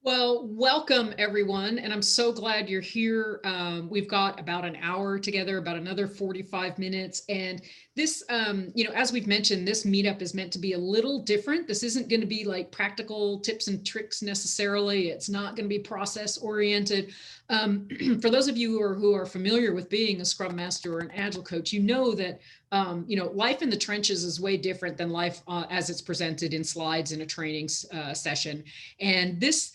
Well, welcome everyone, and I'm so glad you're here. We've got about an hour together, about another 45 minutes. And this, as we've mentioned, this meetup is meant to be a little different. This isn't going to be like practical tips and tricks necessarily. It's not going to be process oriented. For those of you who are familiar with being a Scrum Master or an Agile coach, you know that life in the trenches is way different than life as it's presented in slides in a training session. And this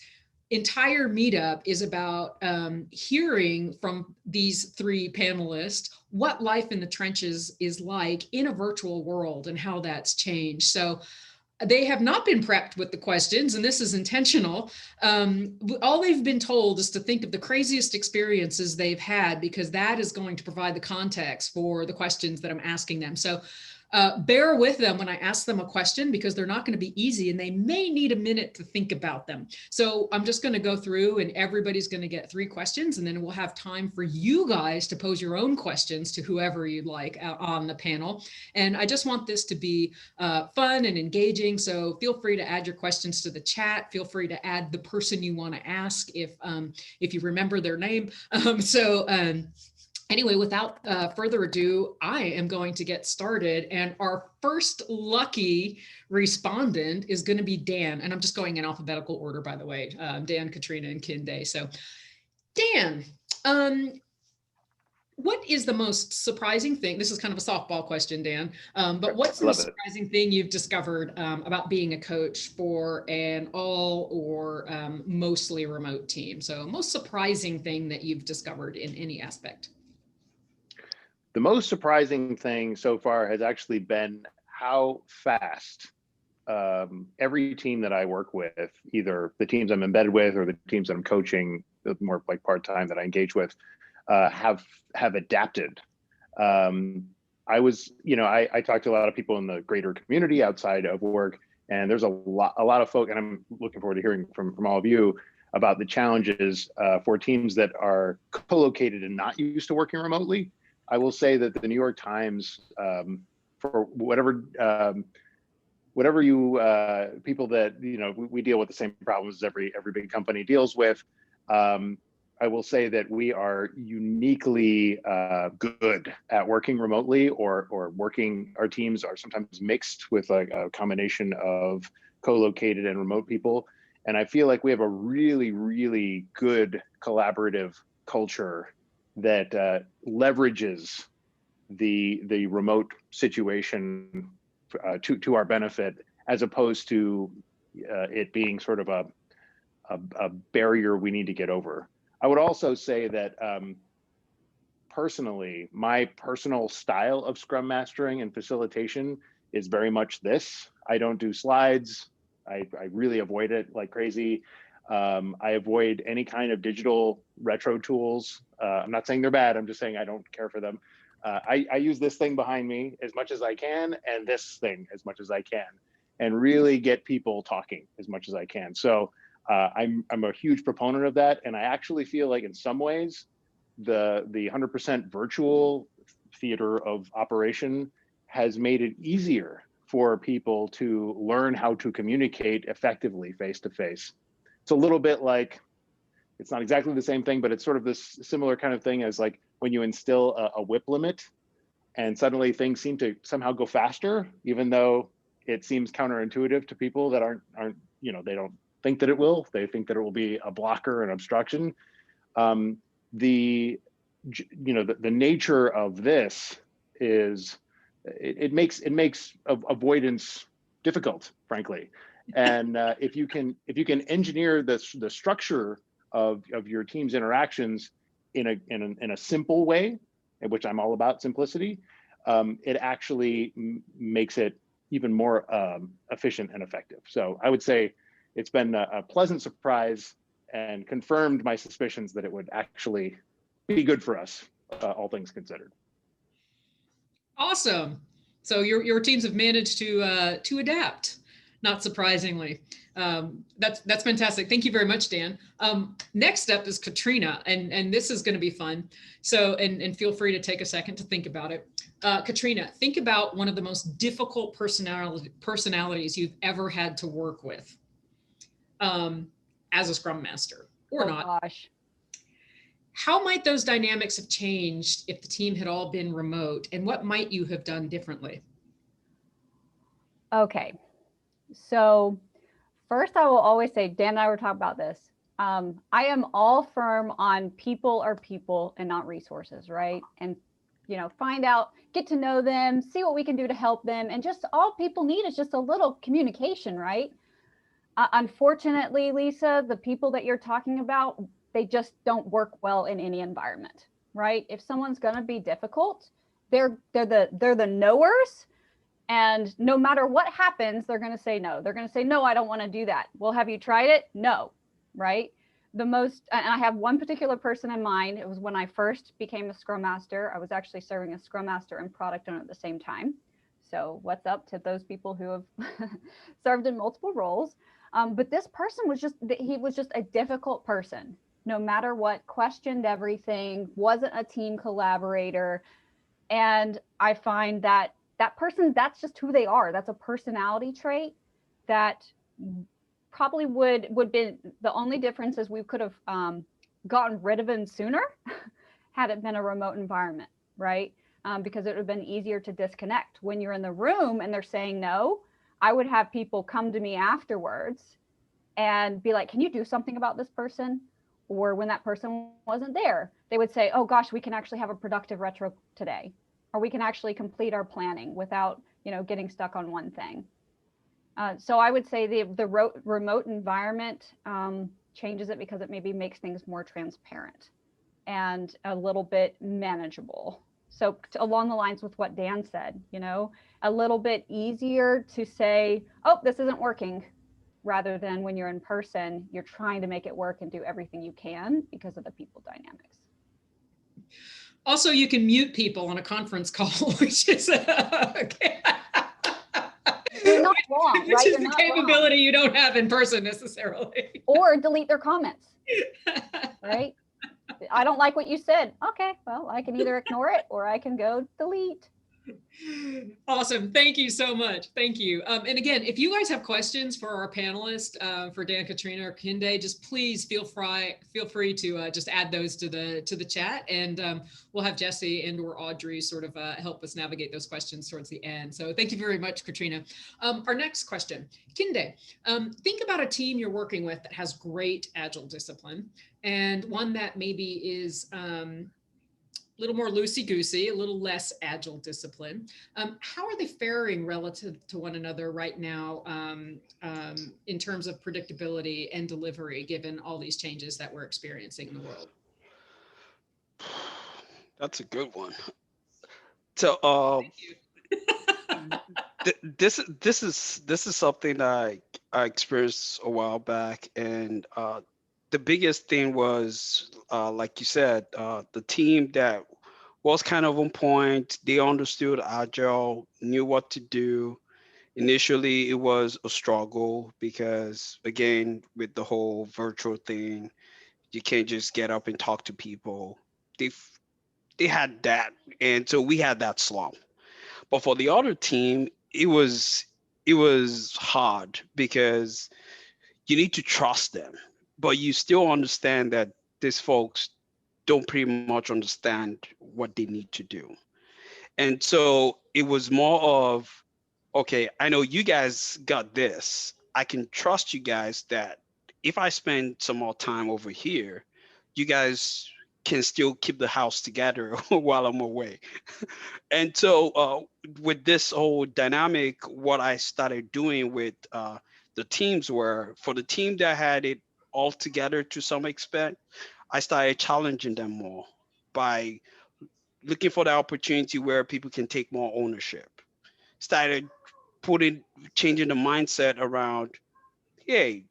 entire meetup is about hearing from these three panelists what life in the trenches is like in a virtual world and how that's changed. So they have not been prepped with the questions, and this is intentional. All they've been told is to think of the craziest experiences they've had, because that is going to provide the context for the questions that I'm asking them. So bear with them when I ask them a question, because they're not going to be easy and they may need a minute to think about them. So I'm just going to go through and everybody's going to get 3 questions, and then we'll have time for you guys to pose your own questions to whoever you'd like on the panel. And I just want this to be fun and engaging. So feel free to add your questions to the chat. Feel free to add the person you want to ask if you remember their name. Anyway, without further ado, I am going to get started. And our first lucky respondent is going to be Dan. And I'm just going in alphabetical order, by the way, Dan, Katrina, and Kehinde. So Dan, what is the most surprising thing? This is kind of a softball question, Dan, but what's the most surprising thing you've discovered about being a coach for an all or mostly remote team? So most surprising thing that you've discovered in any aspect? The most surprising thing so far has actually been how fast every team that I work with, either the teams I'm embedded with or the teams that I'm coaching, more like part-time that I engage with, have adapted. I talked to a lot of people in the greater community outside of work, and there's a lot of folk, and I'm looking forward to hearing from all of you about the challenges for teams that are co-located and not used to working remotely. I will say that the New York Times, for whatever you people that we deal with the same problems as every big company deals with. I will say that we are uniquely good at working remotely, or working. Our teams are sometimes mixed with a combination of co-located and remote people, and I feel like we have a really, really good collaborative culture that leverages the remote situation to our benefit, as opposed to it being sort of a barrier we need to get over. I would also say that personally, my personal style of Scrum mastering and facilitation is very much this. I don't do slides. I really avoid it like crazy. I avoid any kind of digital retro tools. I'm not saying they're bad. I'm just saying I don't care for them. I use this thing behind me as much as I can, and this thing as much as I can, and really get people talking as much as I can. So I'm a huge proponent of that. And I actually feel like in some ways, the 100% virtual theater of operation has made it easier for people to learn how to communicate effectively face to face. It's a little bit like, it's not exactly the same thing, but it's sort of this similar kind of thing as like when you instill a whip limit and suddenly things seem to somehow go faster, even though it seems counterintuitive to people that aren't they don't think that it will. They think that it will be a blocker and obstruction. The nature of this is it makes avoidance difficult, frankly. And if you can engineer the structure of your team's interactions in a simple way, which I'm all about simplicity, it actually makes it even more efficient and effective. So I would say it's been a pleasant surprise and confirmed my suspicions that it would actually be good for us, all things considered. Awesome. So your teams have managed to adapt, not surprisingly. That's fantastic. Thank you very much, Dan. Next up is Katrina, and this is going to be fun. So, and feel free to take a second to think about it. Katrina, think about one of the most difficult personalities you've ever had to work with. as a Scrum Master or not? Gosh. How might those dynamics have changed if the team had all been remote, and what might you have done differently? Okay. So first, I will always say, Dan and I were talking about this. I am all firm on people are people and not resources, right? And, find out, get to know them, see what we can do to help them. And just all people need is just a little communication, right? Unfortunately, Lisa, the people that you're talking about, they just don't work well in any environment, right? If someone's going to be difficult, they're the knowers. And no matter what happens, they're going to say no. They're going to say, no, I don't want to do that. Well, have you tried it? No. Right. And I have one particular person in mind. It was when I first became a Scrum Master. I was actually serving as Scrum Master and product owner at the same time. So what's up to those people who have served in multiple roles? But this person he was just a difficult person, no matter what, questioned everything, wasn't a team collaborator. And I find that person, that's just who they are. That's a personality trait that probably would be the only difference is we could have gotten rid of him sooner had it been a remote environment, right? Because it would have been easier to disconnect. When you're in the room and they're saying no, I would have people come to me afterwards and be like, can you do something about this person? Or when that person wasn't there, they would say, oh gosh, we can actually have a productive retro today, or we can actually complete our planning without, getting stuck on one thing. So I would say the remote environment changes it because it maybe makes things more transparent and a little bit manageable. So along the lines with what Dan said, a little bit easier to say, oh, this isn't working, rather than when you're in person, you're trying to make it work and do everything you can because of the people dynamics. Also, you can mute people on a conference call, which is okay. You're not wrong, which right? is the capability you don't have in person necessarily. Or delete their comments, right? I don't like what you said. Okay, well, I can either ignore it or I can go delete. Awesome. Thank you so much. Thank you. And again, if you guys have questions for our panelists, for Dan, Katrina, or Kehinde, just please feel free to just add those to the chat, and we'll have Jesse and or Audrey sort of help us navigate those questions towards the end. So thank you very much, Katrina. Our next question, Kehinde, think about a team you're working with that has great Agile discipline, and one that maybe is a little more loosey-goosey, a little less Agile discipline. How are they faring relative to one another right now in terms of predictability and delivery, given all these changes that we're experiencing in the world? That's a good one. So this is something I experienced a while back, and the biggest thing was, like you said, the team that was kind of on point. They understood Agile, knew what to do. Initially, it was a struggle because, again, with the whole virtual thing, you can't just get up and talk to people. They they had that, and so we had that slump. But for the other team, it was hard because you need to trust them, but you still understand that these folks don't pretty much understand what they need to do. And so it was more of, okay, I know you guys got this. I can trust you guys that if I spend some more time over here, you guys can still keep the house together while I'm away. And so with this whole dynamic, what I started doing with the teams were, for the team that had it all together to some extent, I started challenging them more by looking for the opportunity where people can take more ownership. Started putting changing the mindset around, hey,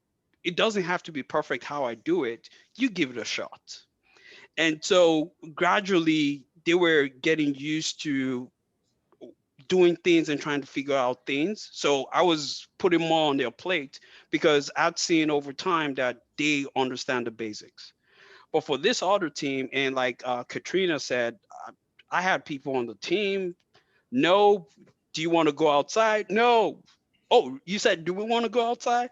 it doesn't have to be perfect how I do it. You give it a shot. And so gradually they were getting used to doing things and trying to figure out things. So I was putting more on their plate because I'd seen over time that they understand the basics. But for this other team, and like Katrina said, I had people on the team. No. Do you want to go outside? No. Oh, you said, do we want to go outside?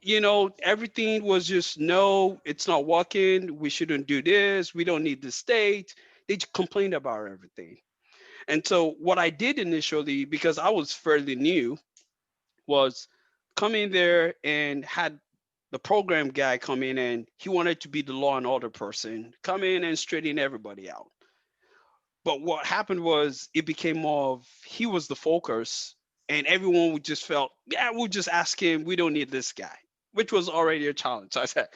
everything was just, no, it's not working. We shouldn't do this. We don't need the state. They just complained about everything. And so what I did initially, because I was fairly new, was come in there and had the program guy come in, and he wanted to be the law and order person, come in and straighten everybody out. But what happened was it became more of he was the focus, and everyone would just felt, yeah, we'll just ask him. We don't need this guy, which was already a challenge. So I said,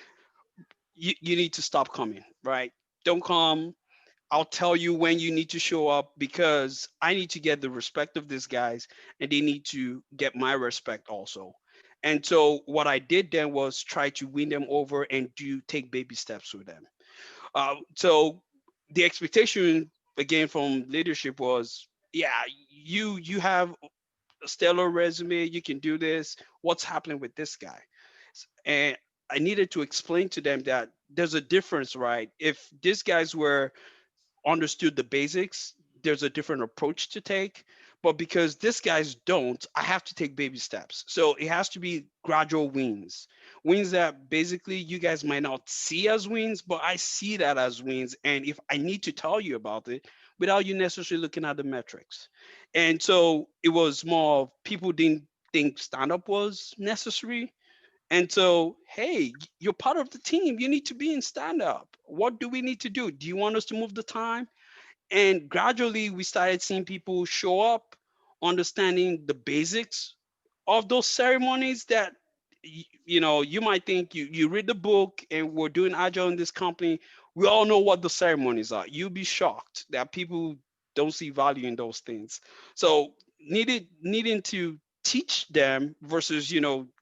you need to stop coming, right? Don't come. I'll tell you when you need to show up, because I need to get the respect of these guys, and they need to get my respect also. And so what I did then was try to win them over and take baby steps with them. So the expectation again from leadership was, yeah, you have a stellar resume, you can do this. What's happening with this guy? And I needed to explain to them that there's a difference, right? If these guys were understood the basics, there's a different approach to take. But because these guys don't, I have to take baby steps. So it has to be gradual wins, wins that basically you guys might not see as wins, but I see that as wins. And if I need to tell you about it without you necessarily looking at the metrics. And so it was more of people didn't think stand up was necessary. And so, hey, you're part of the team. You need to be in stand up. What do we need to do? Do you want us to move the time? And gradually, we started seeing people show up, understanding the basics of those ceremonies that, you might think you read the book and we're doing Agile in this company. We all know what the ceremonies are. You'll be shocked that people don't see value in those things. So needing to teach them versus,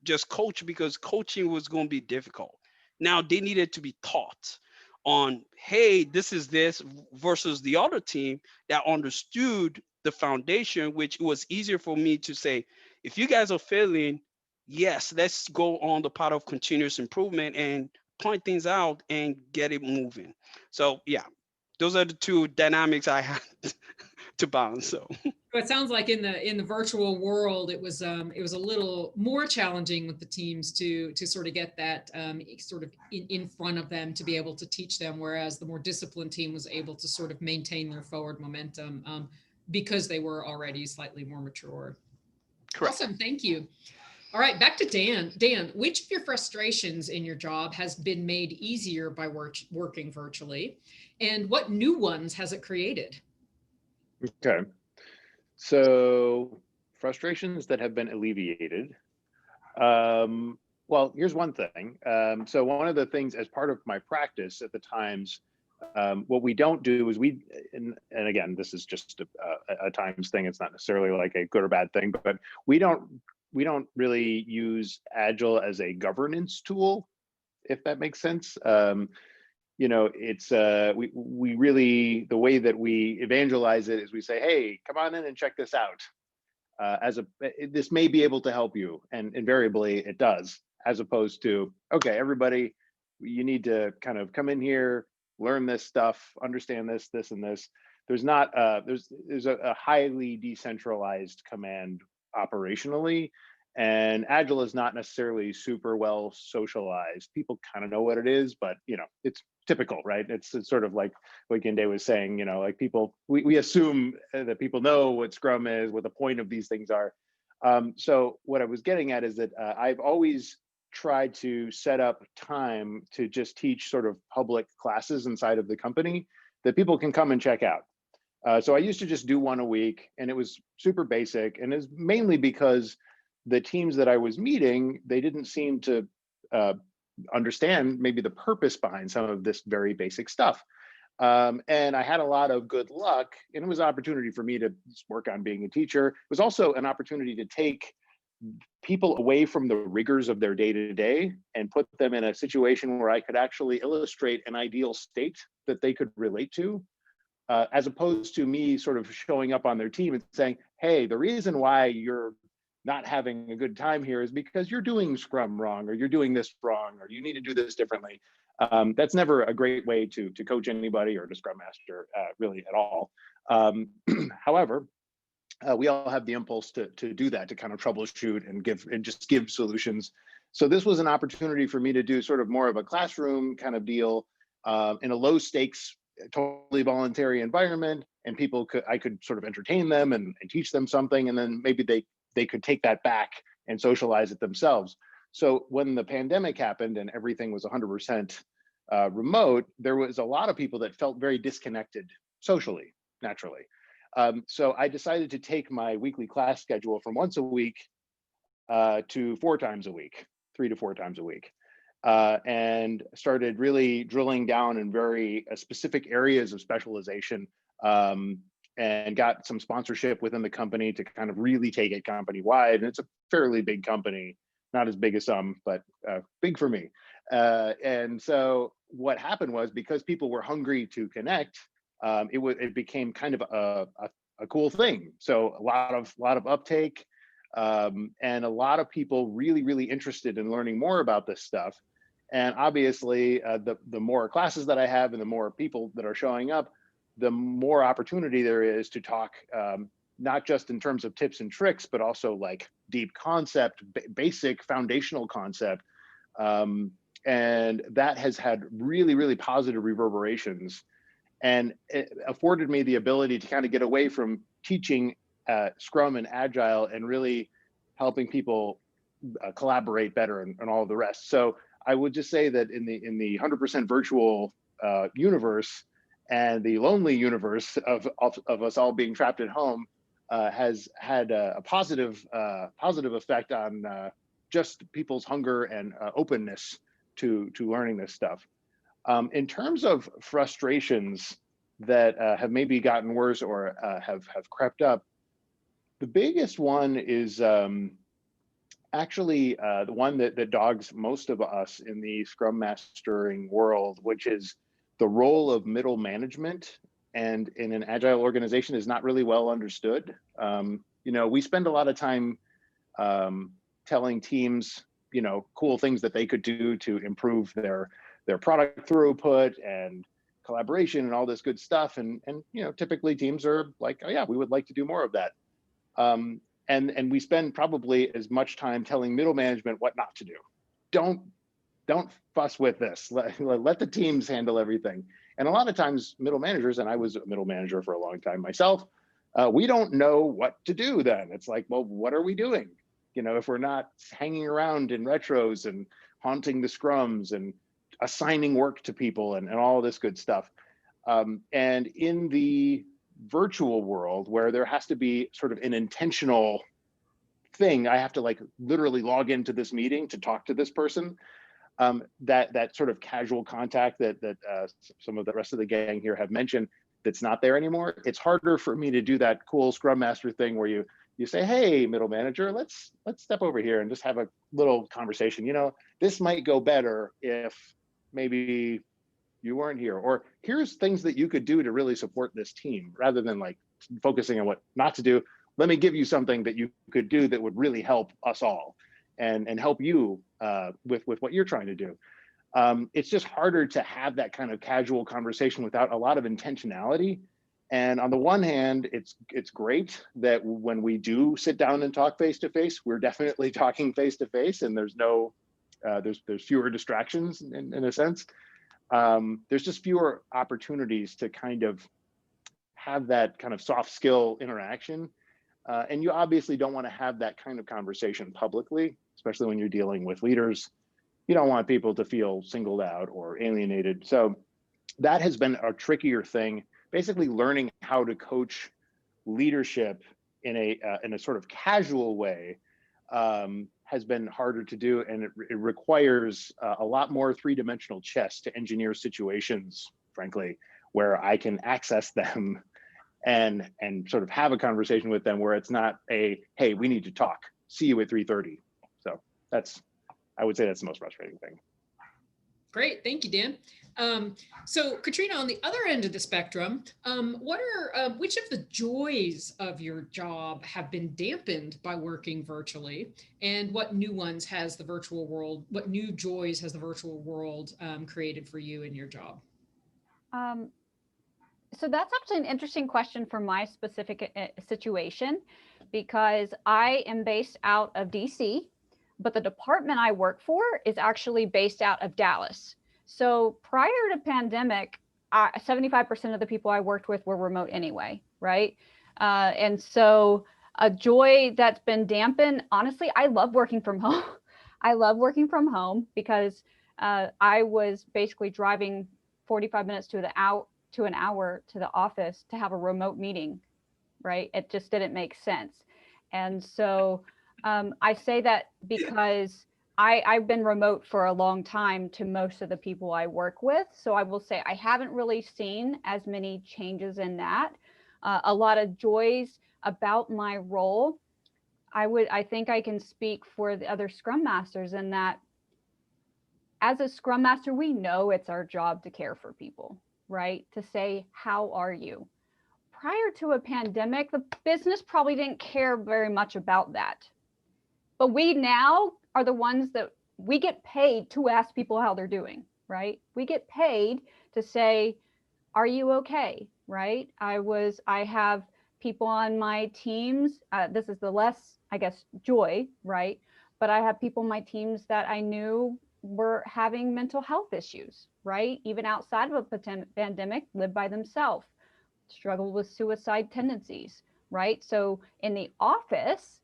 just coach, because coaching was going to be difficult. Now they needed to be taught on, hey, this is this, versus the other team that understood the foundation, which it was easier for me to say, if you guys are failing, yes, let's go on the path of continuous improvement and point things out and get it moving. So yeah, those are the two dynamics I had to balance. So It sounds like in the virtual world, it was a little more challenging with the teams to sort of get that sort of in front of them to be able to teach them, whereas the more disciplined team was able to sort of maintain their forward momentum because they were already slightly more mature. correct. Awesome, thank you. All right, back to Dan. Dan, which of your frustrations in your job has been made easier by working virtually, and what new ones has it created? Okay. So frustrations that have been alleviated. Well, here's one thing. So one of the things as part of my practice at the times, what we don't do is and again, this is just a times thing. It's not necessarily like a good or bad thing, but we don't really use Agile as a governance tool, if that makes sense. It's we really, the way that we evangelize it is we say, hey, come on in and check this out. This may be able to help you, and invariably it does, as opposed to, okay, everybody, you need to kind of come in here, learn this stuff, understand this, and this. There's not there's a highly decentralized command operationally, and Agile is not necessarily super well socialized. People kind of know what it is, but it's typical, right? It's sort of like what Kehinde was saying, like people, we assume that people know what Scrum is, what the point of these things are. So what I was getting at is that I've always tried to set up time to just teach sort of public classes inside of the company that people can come and check out. So I used to just do one a week, and it was super basic, and it's mainly because the teams that I was meeting, they didn't seem to understand maybe the purpose behind some of this very basic stuff. And I had a lot of good luck, and it was an opportunity for me to work on being a teacher. It was also an opportunity to take people away from the rigors of their day-to-day and put them in a situation where I could actually illustrate an ideal state that they could relate to, as opposed to me sort of showing up on their team and saying, hey, the reason why you're not having a good time here is because you're doing Scrum wrong, or you're doing this wrong, or you need to do this differently. That's never a great way to coach anybody or to Scrum Master really at all. However, we all have the impulse to do that, to kind of troubleshoot and just give solutions So this was an opportunity for me to do sort of more of a classroom kind of deal in a low stakes, totally voluntary environment, and I could sort of entertain them and teach them something, and then maybe they could take that back and socialize it themselves. So when the pandemic happened and everything was 100% remote, there was a lot of people that felt very disconnected socially, naturally. So I decided to take my weekly class schedule from once a week to 4 times a week, 3 to 4 times a week, and started really drilling down in very specific areas of specialization, and got some sponsorship within the company to kind of really take it company wide. And it's a fairly big company, not as big as some, but big for me. And so what happened was, because people were hungry to connect, it became kind of a cool thing. So a lot of uptake, and a lot of people really interested in learning more about this stuff. And obviously, the more classes that I have and the more people that are showing up, the more opportunity there is to talk, not just in terms of tips and tricks, but also like deep concept, basic foundational concept. And that has had really positive reverberations, and it afforded me the ability to kind of get away from teaching Scrum and Agile and really helping people collaborate better and all of the rest. So I would just say that in the 100% virtual universe, and the lonely universe of us all being trapped at home, has had a positive effect on just people's hunger and openness to learning this stuff. In terms of frustrations that have maybe gotten worse or have crept up, the biggest one is actually the one that dogs most of us in the Scrum Mastering world, which is the role of middle management, and in an agile organization is not really well understood. We spend a lot of time telling teams, cool things that they could do to improve their product throughput and collaboration and all this good stuff. And typically teams are like, oh yeah, we would like to do more of that. And we spend probably as much time telling middle management what not to do. Don't fuss with this. Let the teams handle everything. And a lot of times middle managers, and I was a middle manager for a long time myself, we don't know what to do then. It's like, well, what are we doing? If we're not hanging around in retros and haunting the scrums and assigning work to people and all this good stuff. And in the virtual world, where there has to be sort of an intentional thing, I have to like literally log into this meeting to talk to this person. That sort of casual contact that some of the rest of the gang here have mentioned, that's not there anymore. It's harder for me to do that cool Scrum Master thing where you say, hey, middle manager, let's step over here and just have a little conversation. This might go better if maybe you weren't here, or here's things that you could do to really support this team, rather than like focusing on what not to do. Let me give you something that you could do that would really help us all and help you with what you're trying to do. It's just harder to have that kind of casual conversation without a lot of intentionality. And on the one hand, it's great that when we do sit down and talk face to face, we're definitely talking face to face, and there's fewer distractions in a sense. There's just fewer opportunities to kind of have that kind of soft skill interaction. And you obviously don't want to have that kind of conversation publicly, especially when you're dealing with leaders. You don't want people to feel singled out or alienated. So that has been a trickier thing. Basically learning how to coach leadership in a sort of casual way has been harder to do, and it requires a lot more three-dimensional chess to engineer situations, frankly, where I can access them and sort of have a conversation with them where it's not hey, we need to talk, see you at 3:30. So I would say that's the most frustrating thing. Great, thank you, Dan. So Katrina, on the other end of the spectrum, which of the joys of your job have been dampened by working virtually, and what new joys has the virtual world created for you in your job? So that's actually an interesting question for my specific situation, because I am based out of DC, but the department I work for is actually based out of Dallas. So prior to pandemic, 75% of the people I worked with were remote anyway, right? And so a joy that's been dampened, honestly, I love working from home. I love working from home because I was basically driving 45 minutes to an hour to the office to have a remote meeting, right? It just didn't make sense. And so I say that because I've been remote for a long time to most of the people I work with. So I will say I haven't really seen as many changes in that. A lot of joys about my role. I think I can speak for the other Scrum Masters in that as a Scrum Master, we know it's our job to care for people, right? To say, how are you? Prior to a pandemic, the business probably didn't care very much about that. But we now are the ones that we get paid to ask people how they're doing, right? We get paid to say, are you okay, right? I have people on my teams. This is the less, I guess, joy, right? But I have people on my teams that I knew were having mental health issues, right? Even outside of a pandemic, live by themselves, struggle with suicide tendencies, right? So in the office,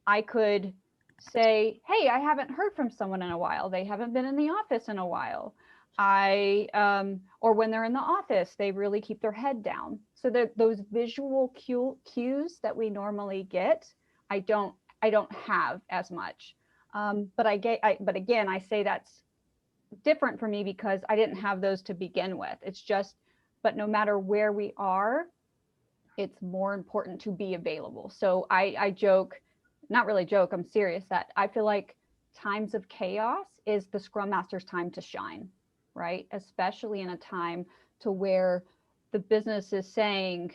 I could say, hey, I haven't heard from someone in a while. They haven't been in the office in a while. Or when they're in the office, they really keep their head down. So that those visual cues that we normally get, I don't have as much. But again, I say that's different for me because I didn't have those to begin with. It's just, but no matter where we are, it's more important to be available. So I joke, not really joke, I'm serious, that I feel like times of chaos is the Scrum Master's time to shine, right? Especially in a time to where the business is saying,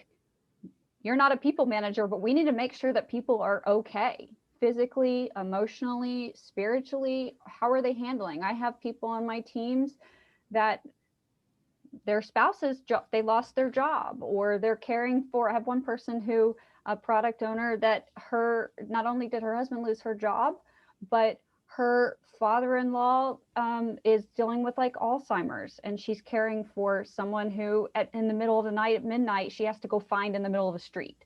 you're not a people manager, but we need to make sure that people are okay. Physically, emotionally, spiritually, how are they handling? I have people on my teams that their spouses, they lost their job, or they're caring for, I have one person who, a product owner, that not only did her husband lose her job, but her father-in-law is dealing with like Alzheimer's, and she's caring for someone who in the middle of the night at midnight, she has to go find in the middle of the street,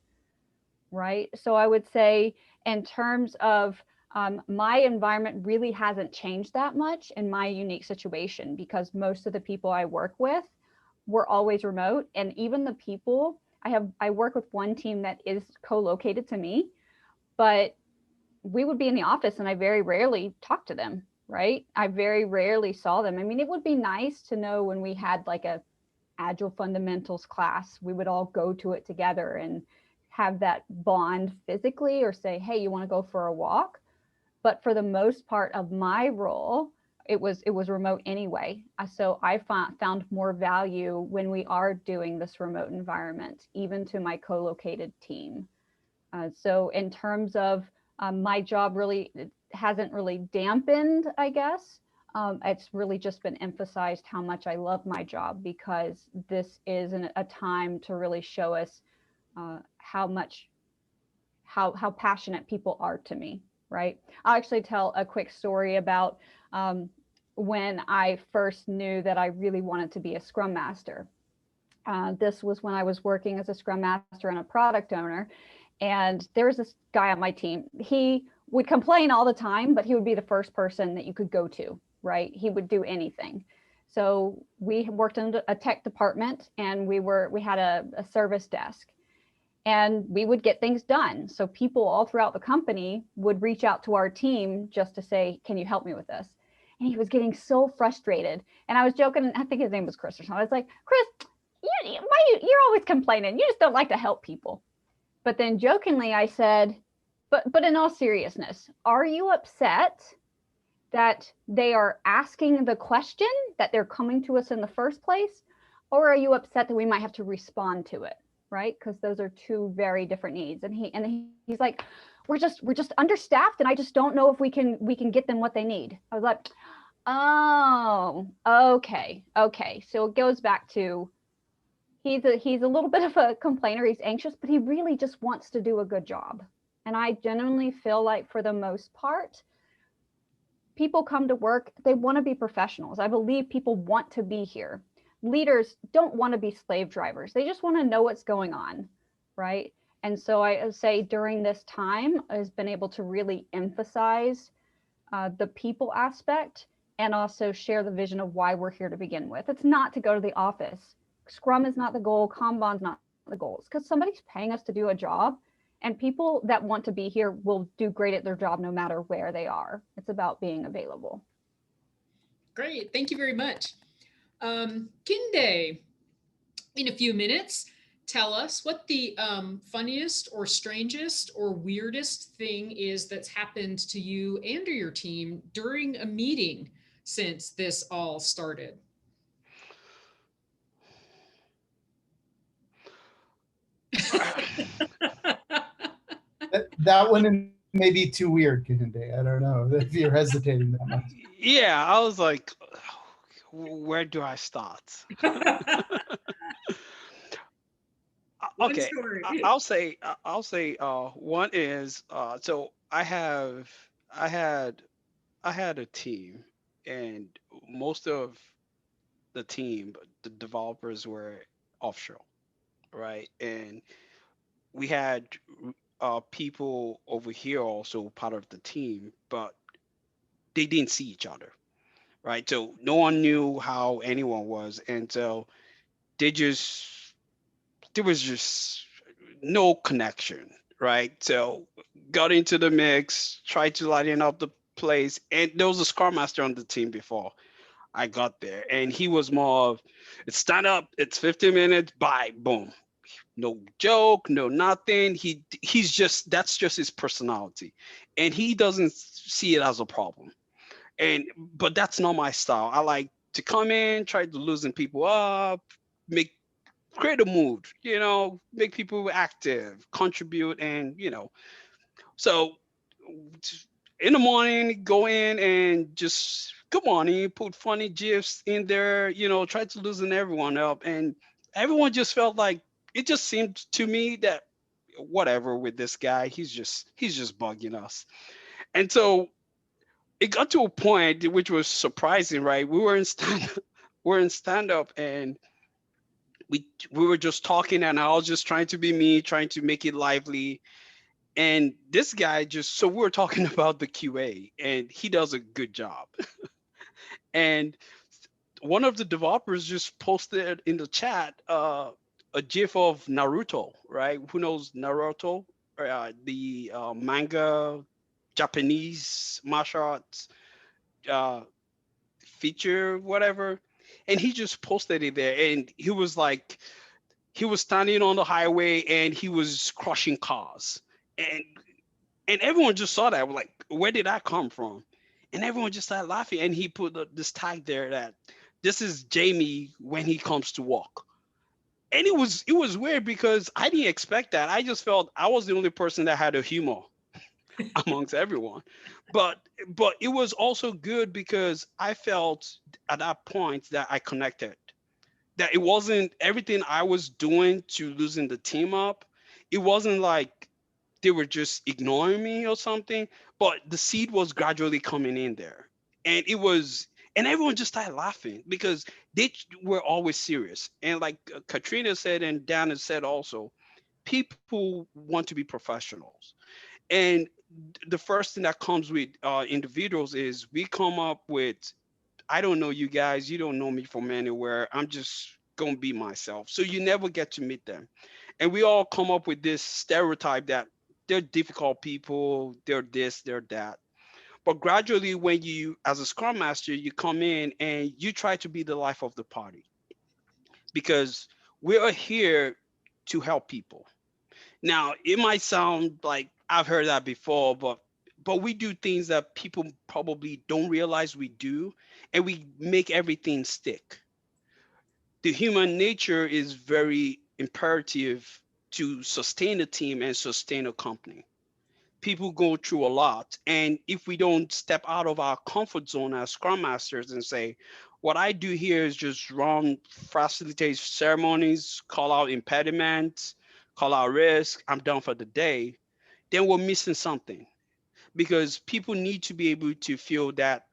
right? So I would say in terms of my environment really hasn't changed that much in my unique situation, because most of the people I work with were always remote. And even the people I work with one team that is co-located to me, but we would be in the office and I very rarely talked to them, right? I very rarely saw them. I mean, it would be nice to know when we had like a Agile fundamentals class, we would all go to it together and have that bond physically, or say, hey, you want to go for a walk? But for the most part of my role, it was remote anyway. So I found more value when we are doing this remote environment, even to my co-located team. So in terms of my job, really hasn't really dampened, I guess. It's really just been emphasized how much I love my job, because this is a time to really show us how passionate people are to me, right? I'll actually tell a quick story about when I first knew that I really wanted to be a Scrum Master. This was when I was working as a Scrum Master and a product owner. And there was this guy on my team. He would complain all the time, but he would be the first person that you could go to, right? He would do anything. So we worked in a tech department, and we had a service desk, and we would get things done. So people all throughout the company would reach out to our team just to say, can you help me with this? And he was getting so frustrated. And I was joking, I think his name was Chris or something. I was like, Chris, you're always complaining. You just don't like to help people. But then jokingly I said, but in all seriousness, are you upset that they are asking the question, that they're coming to us in the first place? Or are you upset that we might have to respond to it? Right? Because those are two very different needs. And he's like, we're just understaffed, and I just don't know if we can get them what they need. I was like, oh, okay. So it goes back to, he's a little bit of a complainer. He's anxious, but he really just wants to do a good job. And I genuinely feel like, for the most part, people come to work, they want to be professionals. I believe people want to be here. Leaders don't want to be slave drivers. They just want to know what's going on, right? And so I say during this time, I've been able to really emphasize the people aspect and also share the vision of why we're here to begin with. It's not to go to the office. Scrum is not the goal. Kanban's not the goal. It's because somebody's paying us to do a job, and people that want to be here will do great at their job no matter where they are. It's about being available. Great. Thank you very much. Kehinde, in a few minutes, tell us what the funniest or strangest or weirdest thing is that's happened to you and or your team during a meeting since this all started. That one may be too weird, Kehinde. I don't know if you're hesitating that much. Yeah, I was like, where do I start? Okay, I'll say one is so I had a team, and most of the team, the developers, were offshore, right? And we had people over here also part of the team, but they didn't see each other, right? So no one knew how anyone was, and so they just there was just no connection, right? So got into the mix, tried to lighten up the place, and there was a Scrum Master on the team before I got there, and he was more of, it's stand up, it's 15 minutes, bye, boom. No joke, no nothing. He's just, that's just his personality, and he doesn't see it as a problem. But that's not my style. I like to come in, try to loosen people up, make create a mood, make people active, contribute, and so in the morning, go in and just good morning, put funny gifs in there, try to loosen everyone up, and everyone just felt like it just seemed to me that whatever with this guy, he's just bugging us. And so it got to a point which was surprising, right? We were in stand up, and we were just talking, and I was just trying to be me, trying to make it lively. And this guy so we were talking about the QA, and he does a good job. And one of the developers just posted in the chat a GIF of Naruto, right? Who knows Naruto? The manga, Japanese martial arts uh, feature, whatever. And he just posted it there, and he was like, he was standing on the highway and he was crushing cars, and everyone just saw that, like, where did that come from? And everyone just started laughing, and he put this tag there that this is Jamie when he comes to walk. And it was weird because I didn't expect that. I just felt I was the only person that had a humor amongst everyone. But it was also good because I felt at that point that I connected, that it wasn't everything I was doing to loosen the team up. It wasn't like they were just ignoring me or something, but the seed was gradually coming in there. And everyone just started laughing because they were always serious. And like Katrina said, and Dana said also, people want to be professionals. And the first thing that comes with individuals is we come up with, I don't know you guys, you don't know me from anywhere, I'm just gonna be myself. So you never get to meet them. And we all come up with this stereotype that they're difficult people, they're this, they're that. But gradually, when you, as a Scrum Master, you come in and you try to be the life of the party, because we are here to help people. Now, it might sound like I've heard that before, but we do things that people probably don't realize we do, and we make everything stick. The human nature is very imperative to sustain a team and sustain a company. People go through a lot, and if we don't step out of our comfort zone as Scrum Masters and say, what I do here is just run, facilitate ceremonies, call out impediments, call out risk, I'm done for the day, then we're missing something. because people need to be able to feel that,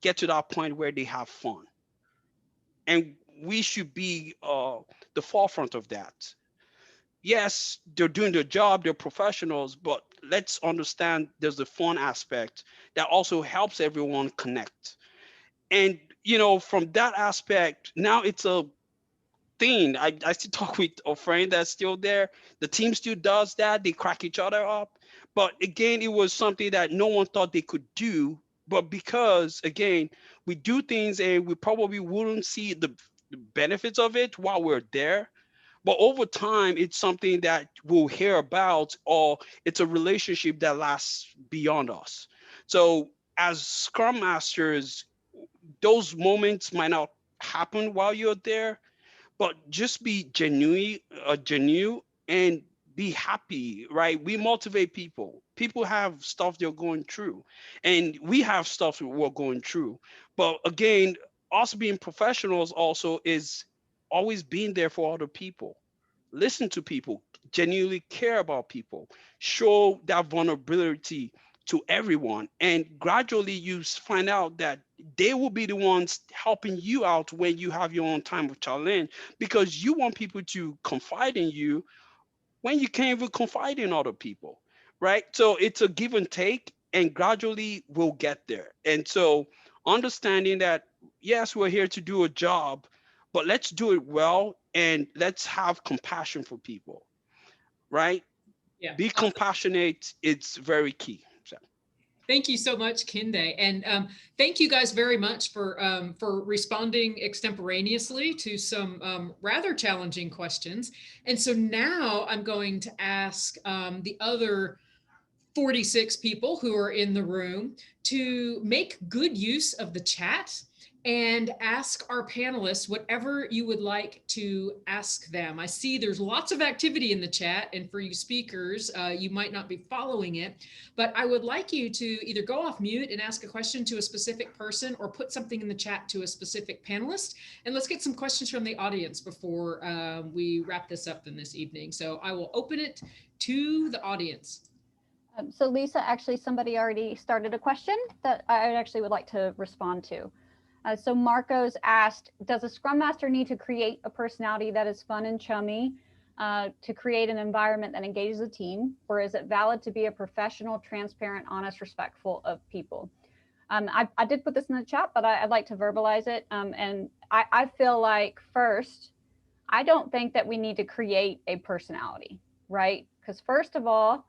get to that point where they have fun. And we should be the forefront of that. Yes, they're doing their job, they're professionals, but let's understand there's the fun aspect that also helps everyone connect. And, from that aspect, now it's a thing. I still talk with a friend that's still there. The team still does that. They crack each other up. But again, it was something that no one thought they could do. But because, again, we do things and we probably wouldn't see the benefits of it while we're there. But over time, it's something that we'll hear about, or it's a relationship that lasts beyond us. So as Scrum Masters, those moments might not happen while you're there, but just be genuine and be happy, right? We motivate people. People have stuff they're going through, and we have stuff we're going through. But again, us being professionals also is always being there for other people. Listen to people, genuinely care about people, show that vulnerability to everyone, and gradually you find out that they will be the ones helping you out when you have your own time of challenge, because you want people to confide in you when you can't even confide in other people, right? So it's a give and take, and gradually we'll get there. And so understanding that, yes, we're here to do a job, but let's do it well, and let's have compassion for people, right? Yeah. Be Awesome. compassionate. It's very key. So. Thank you so much, Kehinde. And thank you guys very much for responding extemporaneously to some rather challenging questions. And so now I'm going to ask the other 46 people who are in the room to make good use of the chat and ask our panelists whatever you would like to ask them. I see there's lots of activity in the chat, and for you speakers, you might not be following it, but I would like you to either go off mute and ask a question to a specific person, or put something in the chat to a specific panelist. And let's get some questions from the audience before we wrap this up in this evening. So I will open it to the audience. So Lisa, actually somebody already started a question that I actually would like to respond to. So Marcos asked, does a Scrum Master need to create a personality that is fun and chummy to create an environment that engages the team? Or is it valid to be a professional, transparent, honest, respectful of people? I did put this in the chat, but I'd like to verbalize it. And I feel like, first, I don't think that we need to create a personality, right? Because first of all,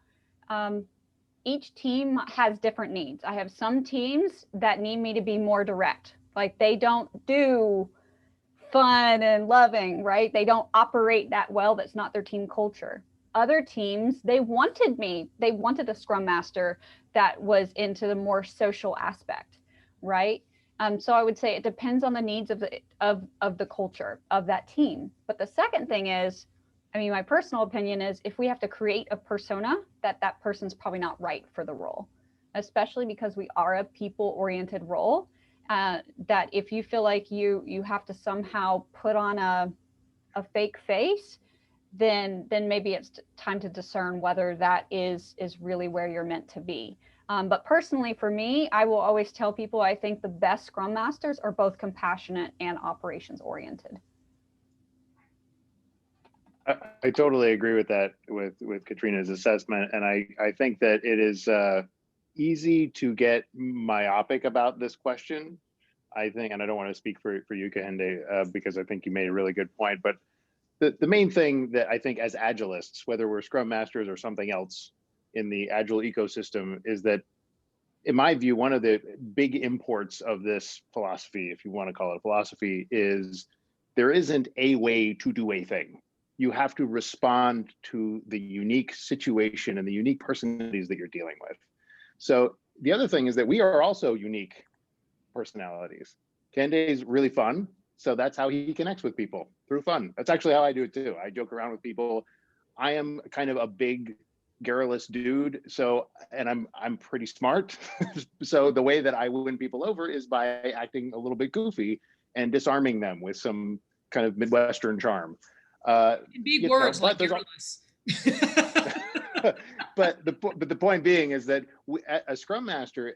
each team has different needs. I have some teams that need me to be more direct. Like they don't do fun and loving, right? They don't operate that well. That's not their team culture. Other teams, they wanted a Scrum Master that was into the more social aspect, right? So I would say it depends on the needs of the culture of that team. But the second thing is, I mean, my personal opinion is if we have to create a persona, that person's probably not right for the role, especially because we are a people-oriented role. That if you feel like you have to somehow put on a fake face, then maybe it's time to discern whether that is really where you're meant to be. But personally, for me, I will always tell people I think the best Scrum Masters are both compassionate and operations oriented. I totally agree with that, with Katrina's assessment. And I think that it is easy to get myopic about this question. I think, and I don't want to speak for you, Kehinde, because I think you made a really good point. But the main thing that I think as Agilists, whether we're Scrum Masters or something else in the Agile ecosystem, is that, in my view, one of the big imports of this philosophy, if you want to call it a philosophy, is there isn't a way to do a thing. You have to respond to the unique situation and the unique personalities that you're dealing with. So the other thing is that we are also unique personalities. Kehinde is really fun, so that's how he connects with people, through fun. That's actually how I do it too. I joke around with people. I am kind of a big, garrulous dude, and I'm pretty smart. So the way that I win people over is by acting a little bit goofy and disarming them with some kind of Midwestern charm. Big words like garrulous. but the point being is that a Scrum Master,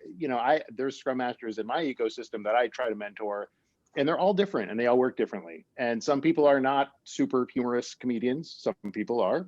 there's Scrum Masters in my ecosystem that I try to mentor, and they're all different and they all work differently. And some people are not super humorous comedians. Some people are.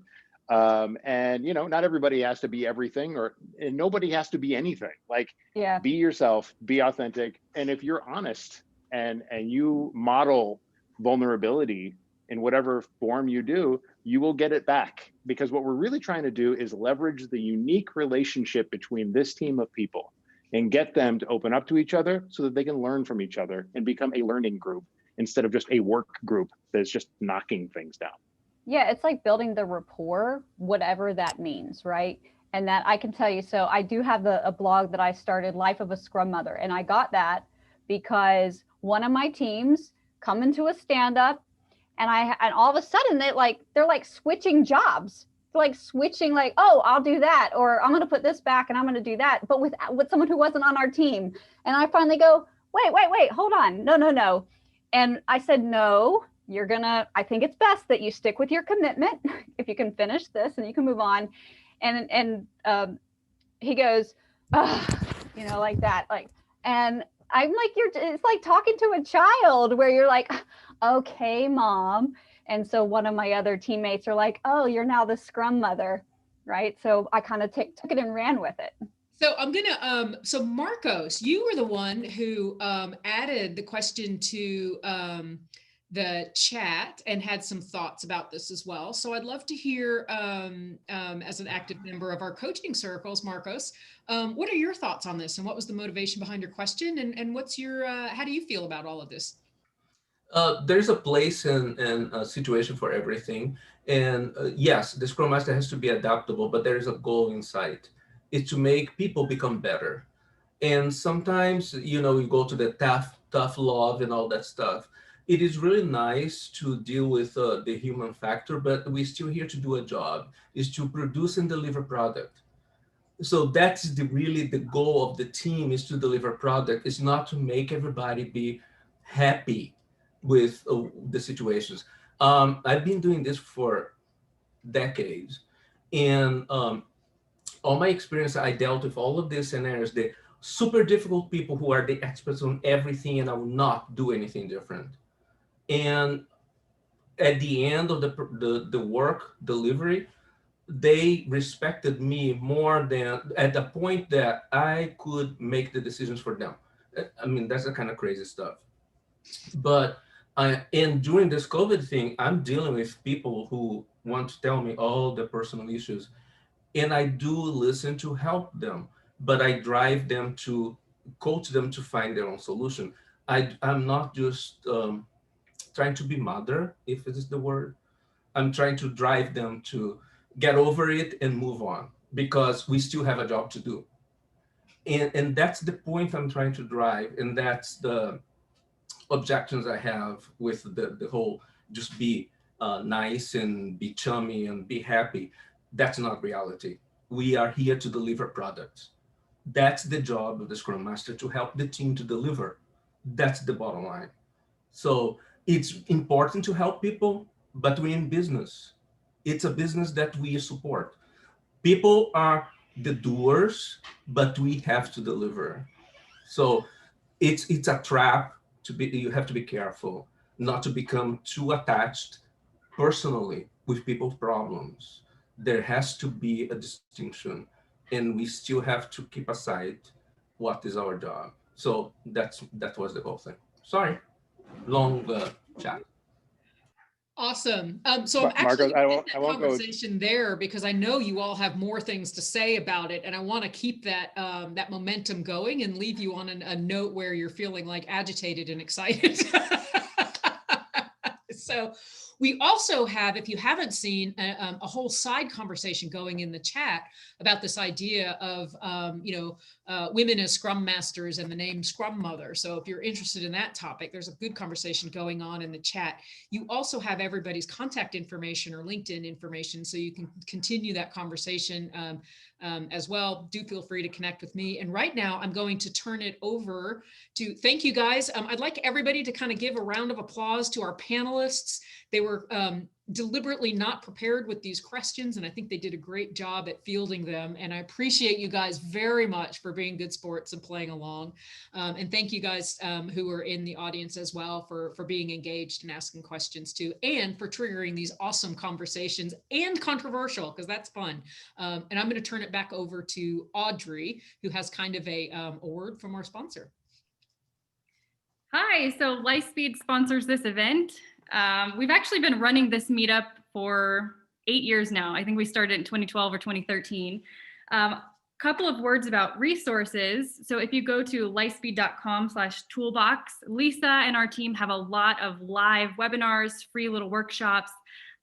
And not everybody has to be everything, and nobody has to be anything. Like, Yeah. be yourself, be authentic. And if you're honest and you model vulnerability in whatever form you do, you will get it back. Because what we're really trying to do is leverage the unique relationship between this team of people and get them to open up to each other so that they can learn from each other and become a learning group instead of just a work group that's just knocking things down. Yeah, it's like building the rapport, whatever that means, right? And that I can tell you, so I do have a blog that I started, Life of a Scrum Mother, and I got that because one of my teams come into a stand-up, and all of a sudden they're like switching jobs. They're like switching, like, oh, I'll do that, or I'm going to put this back and I'm going to do that, but with someone who wasn't on our team. And I finally go, wait, hold on, no. And I said, no. I think it's best that you stick with your commitment. If you can finish this and you can move on. And he goes, like that. And I'm like, it's like talking to a child where you're like, okay, mom. And so one of my other teammates are like, oh, you're now the Scrum Mother, right? So I kind of took it and ran with it. So I'm gonna, so Marcos, you were the one who added the question to the chat and had some thoughts about this as well. So I'd love to hear, as an active member of our coaching circles, Marcos, what are your thoughts on this, and what was the motivation behind your question, and what's your, how do you feel about all of this? There's a place and a situation for everything. And yes, the Scrum Master has to be adaptable, but there is a goal in sight. It's to make people become better. And sometimes, you go to the tough love and all that stuff. It is really nice to deal with the human factor, but we're still here to do a job, is to produce and deliver product. So that's really the goal of the team, is to deliver product. It's not to make everybody be happy with the situations. I've been doing this for decades, and all my experience, I dealt with all of these scenarios, the super difficult people who are the experts on everything, and I will not do anything different. And at the end of the work delivery, they respected me more than at the point that I could make the decisions for them. I mean, that's the kind of crazy stuff. But and during this COVID thing, I'm dealing with people who want to tell me all the personal issues, and I do listen to help them, but I drive them to coach them to find their own solution. I'm not just trying to be mother, if it is the word. I'm trying to drive them to get over it and move on, because we still have a job to do. And that's the point I'm trying to drive. And that's the objections I have with the whole just be nice and be chummy and be happy. That's not reality. We are here to deliver products. That's the job of the Scrum Master, to help the team to deliver. That's the bottom line. So it's important to help people, but we're in business. It's a business that we support. People are the doers, but we have to deliver. So it's a trap to be. You have to be careful not to become too attached personally with people's problems. There has to be a distinction, and we still have to keep aside what is our job. So that was the whole thing. Sorry, long chat. Awesome. So I'm Marcos, actually in that conversation there, because I know you all have more things to say about it, and I want to keep that that momentum going and leave you on a note where you're feeling like agitated and excited. So we also have, if you haven't seen, a whole side conversation going in the chat about this idea of, women as Scrum Masters and the name Scrum Mother. So if you're interested in that topic, there's a good conversation going on in the chat. You also have everybody's contact information or LinkedIn information, so you can continue that conversation as well. Do feel free to connect with me. And right now I'm going to turn it over to, thank you guys. I'd like everybody to kind of give a round of applause to our panelists. They were were deliberately not prepared with these questions, and I think they did a great job at fielding them. And I appreciate you guys very much for being good sports and playing along. And thank you guys who are in the audience as well for being engaged and asking questions too, and for triggering these awesome conversations and controversial, because that's fun. And I'm going to turn it back over to Audrey, who has kind of a word from our sponsor. Hi, so LitheSpeed sponsors this event. We've actually been running this meetup for 8 years now. I think we started in 2012 or 2013. Couple of words about resources. So if you go to lithespeed.com/toolbox, Lisa and our team have a lot of live webinars, free little workshops,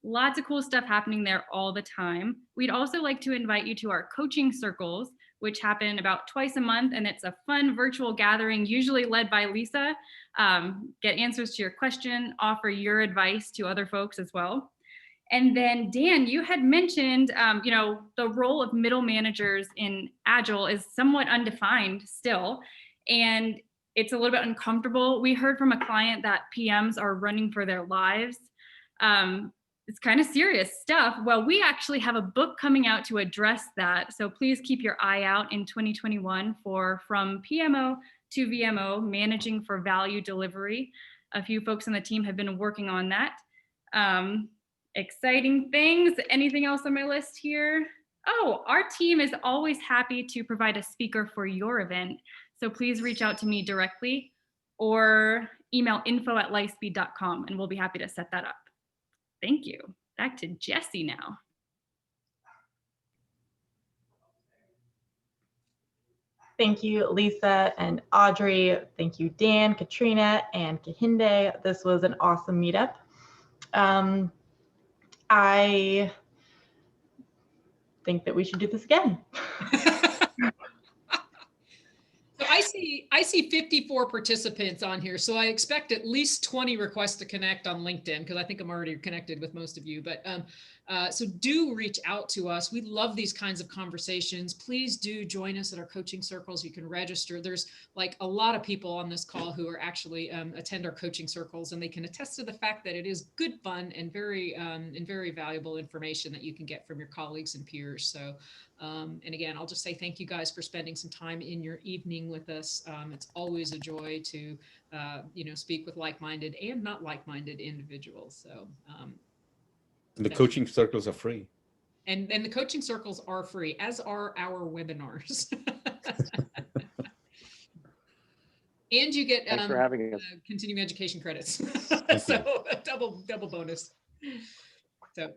lots of cool stuff happening there all the time. We'd also like to invite you to our coaching circles, which happen about twice a month, and it's a fun virtual gathering, usually led by Lisa. Get answers to your question, offer your advice to other folks as well. And then Dan, you had mentioned, the role of middle managers in Agile is somewhat undefined still, and it's a little bit uncomfortable. We heard from a client that PMs are running for their lives. It's kind of serious stuff. Well, we actually have a book coming out to address that. So please keep your eye out in 2021 for From PMO to VMO, Managing for Value Delivery. A few folks on the team have been working on that. Exciting things. Anything else on my list here? Oh, our team is always happy to provide a speaker for your event. So please reach out to me directly or email info@lithespeed.com and we'll be happy to set that up. Thank you. Back to Jesse now. Thank you, Lisa and Audrey. Thank you, Dan, Katrina, and Kehinde. This was an awesome meetup. I think that we should do this again. So I see 54 participants on here, so I expect at least 20 requests to connect on LinkedIn, because I think I'm already connected with most of you. But so do reach out to us. We love these kinds of conversations. Please do join us at our coaching circles. You can register. There's like a lot of people on this call who are actually attend our coaching circles, and they can attest to the fact that it is good fun and very valuable information that you can get from your colleagues and peers. So. And again, I'll just say thank you guys for spending some time in your evening with us. It's always a joy to, speak with like-minded and not like-minded individuals. So, and the coaching circles are free. And the coaching circles are free, as are our webinars. And you get Thanks for having us. continuing education credits. So a double bonus. So.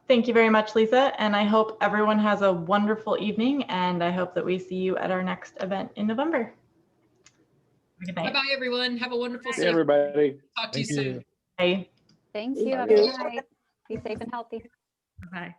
Thank you very much, Lisa, and I hope everyone has a wonderful evening, and I hope that we see you at our next event in November. Good night. Bye-bye, everyone. Have a wonderful Hey, everybody. Talk to you soon. Bye. Thank you. Have a good night. Be safe and healthy. Bye.